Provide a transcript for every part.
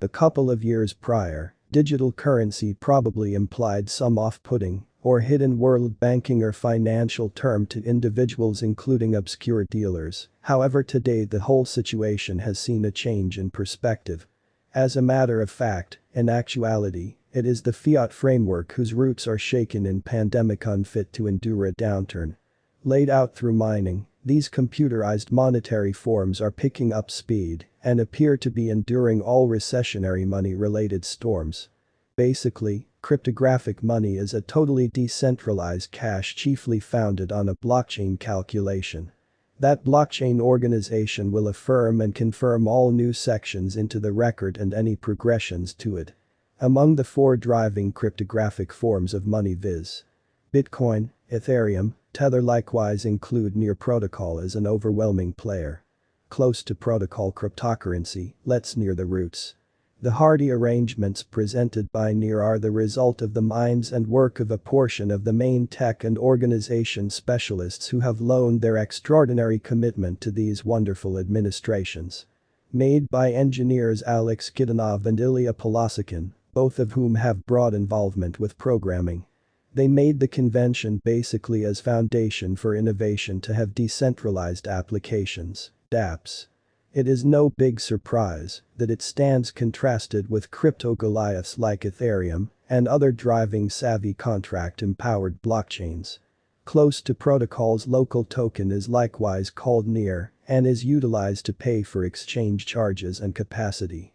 A couple of years prior, digital currency probably implied some off-putting or hidden world banking or financial term to individuals including obscure dealers. However, today the whole situation has seen a change in perspective. As a matter of fact, in actuality, it is the fiat framework whose roots are shaken in pandemic unfit to endure a downturn. Laid out through mining, these computerized monetary forms are picking up speed and appear to be enduring all recessionary money-related storms. Basically, cryptographic money is a totally decentralized cash chiefly founded on a blockchain calculation. That blockchain organization will affirm and confirm all new sections into the record and any progressions to it. Among the four driving cryptographic forms of money viz. Bitcoin, Ethereum, Tether likewise include Near Protocol as an overwhelming player. Close to protocol cryptocurrency, let's near the roots. The hardy arrangements presented by Near are the result of the minds and work of a portion of the main tech and organization specialists who have loaned their extraordinary commitment to these wonderful administrations. Made by engineers Alex Kidanov and Ilya Polosykhin, both of whom have broad involvement with programming. They made the convention basically as foundation for innovation to have decentralized applications, dapps. It is no big surprise that it stands contrasted with crypto Goliaths like Ethereum and other driving savvy contract-empowered blockchains. Close to protocol's local token is likewise called Near and is utilized to pay for exchange charges and capacity.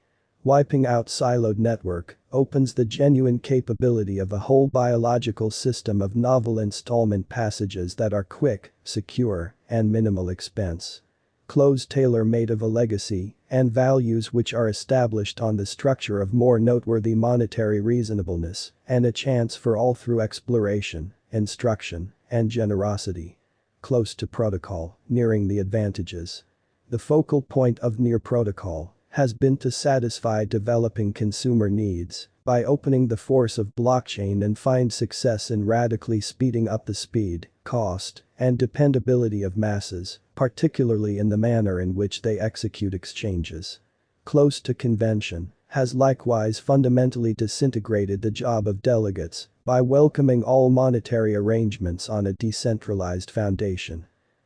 Wiping out siloed network opens the genuine capability of a whole biological system of novel installment passages that are quick, secure, and minimal expense. Tailor-made of a legacy and values which are established on the structure of more noteworthy monetary reasonableness and a chance for all through exploration, instruction, and generosity. Close to protocol, nearing the advantages. The focal point of Near Protocol has been to satisfy developing consumer needs by opening the force of blockchain and find success in radically speeding up the speed, cost, and dependability of masses, particularly in the manner in which they execute exchanges. Close to convention has likewise fundamentally disintegrated the job of delegates by welcoming all monetary arrangements on a decentralized foundation.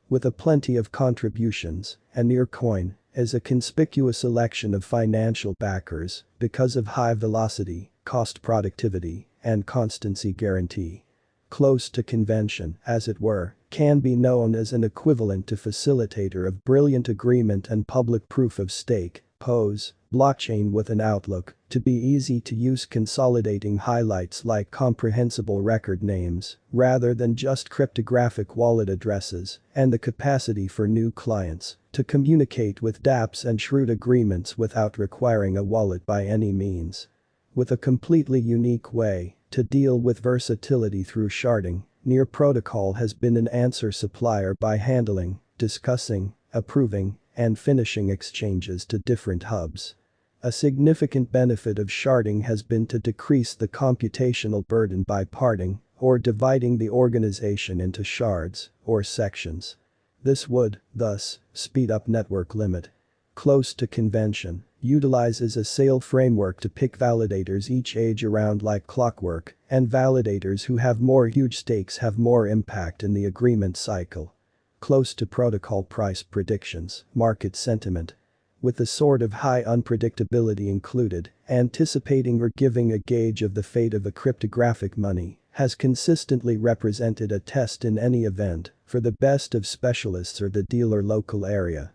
With a plenty of contributions, a Near coin is a conspicuous election of financial backers because of high velocity, cost productivity, and constancy guarantee. Close to convention, as it were, can be known as an equivalent to facilitator of brilliant agreement and public proof of stake, POS, blockchain with an outlook to be easy to use consolidating highlights like comprehensible record names rather than just cryptographic wallet addresses and the capacity for new clients to communicate with dapps and shrewd agreements without requiring a wallet by any means. With a completely unique way to deal with versatility through sharding, Near Protocol has been an answer supplier by handling, discussing, approving, and finishing exchanges to different hubs. A significant benefit of sharding has been to decrease the computational burden by parting or dividing the organization into shards or sections. This would, thus, speed up network limit. Close to convention utilizes a sale framework to pick validators each age around like clockwork, and validators who have more huge stakes have more impact in the agreement cycle. Close to protocol price predictions, market sentiment. With a sort of high unpredictability included, anticipating or giving a gauge of the fate of a cryptographic money has consistently represented a test in any event for the best of specialists or the dealer local area.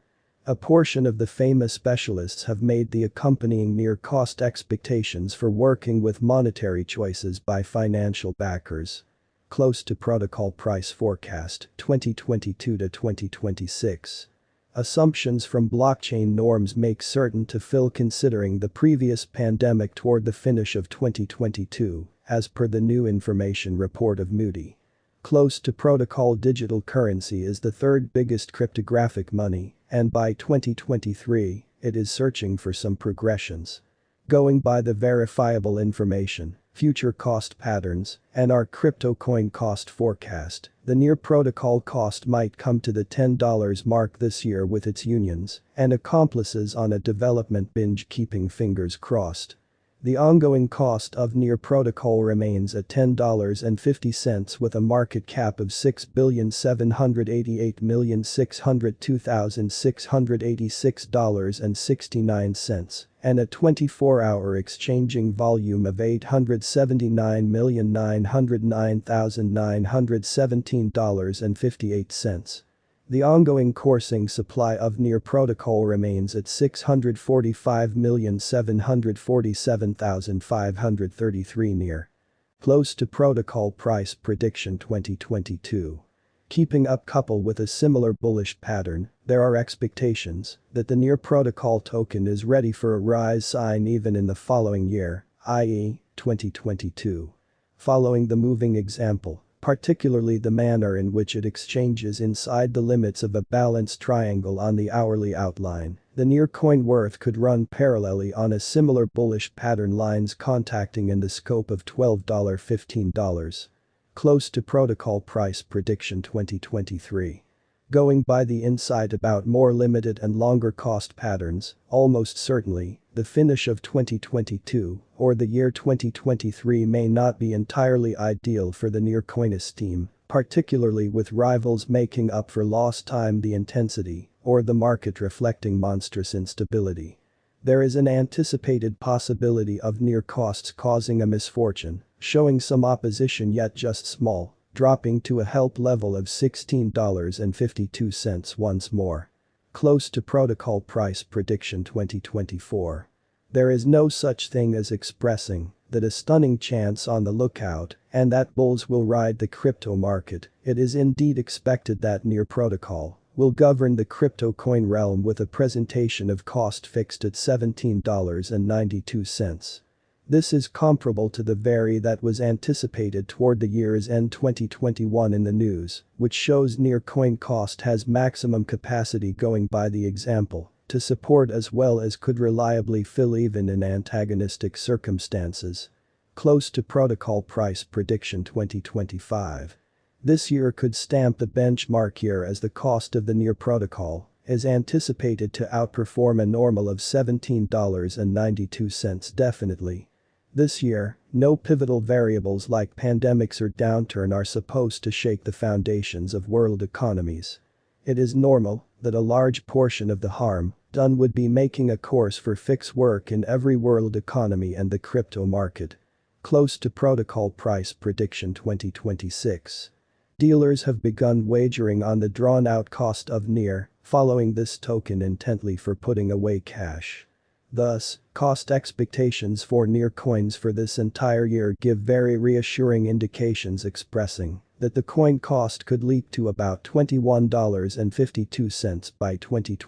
A portion of the famous specialists have made the accompanying near cost expectations for working with monetary choices by financial backers. Close to protocol price forecast 2022 to 2026. Assumptions from blockchain norms make certain to fill considering the previous pandemic toward the finish of 2022, as per the new information report of Moody. Close to protocol digital currency is the third biggest cryptographic money, and by 2023, it is searching for some progressions. Going by the verifiable information, future cost patterns, and our crypto coin cost forecast, the Near protocol cost might come to the $10 mark this year with its unions and accomplices on a development binge, keeping fingers crossed. The ongoing cost of Near protocol remains at $10.50 with a market cap of $6,788,602,686.69 and a 24-hour exchanging volume of $879,909,917.58. The ongoing coursing supply of Near protocol remains at 645,747,533 Near. Close to protocol price prediction 2022. Keeping up couple with a similar bullish pattern, there are expectations that the Near protocol token is ready for a rise sign even in the following year, i.e., 2022. Following the moving example, particularly the manner in which it exchanges inside the limits of a balanced triangle on the hourly outline, the Near coin worth could run parallelly on a similar bullish pattern lines contacting in the scope of $12-15. Close to protocol price prediction 2023. Going by the insight about more limited and longer cost patterns, almost certainly, the finish of 2022 or the year 2023 may not be entirely ideal for the Near coinist team, particularly with rivals making up for lost time, the intensity, or the market reflecting monstrous instability. There is an anticipated possibility of Near costs causing a misfortune, showing some opposition yet just small, dropping to a help level of $16.52 once more. Close to protocol price prediction 2024. There is no such thing as expressing that a stunning chance on the lookout and that bulls will ride the crypto market. It is indeed expected that Near protocol will govern the crypto coin realm with a presentation of cost fixed at $17.92. This is comparable to the very that was anticipated toward the year's end 2021 in the news, which shows Near coin cost has maximum capacity going by the example to support as well as could reliably fill even in antagonistic circumstances. Close to protocol price prediction 2025. This year could stamp the benchmark year as the cost of the Near protocol is anticipated to outperform a normal of $17.92 definitely. This year, no pivotal variables like pandemics or downturn are supposed to shake the foundations of world economies. It is normal that a large portion of the harm done would be making a course for fix work in every world economy and the crypto market. Close to protocol price prediction 2026. Dealers have begun wagering on the drawn-out cost of Near, following this token intently for putting away cash. Thus, cost expectations for Near coins for this entire year give very reassuring indications expressing that the coin cost could leap to about $21.52 by 2026.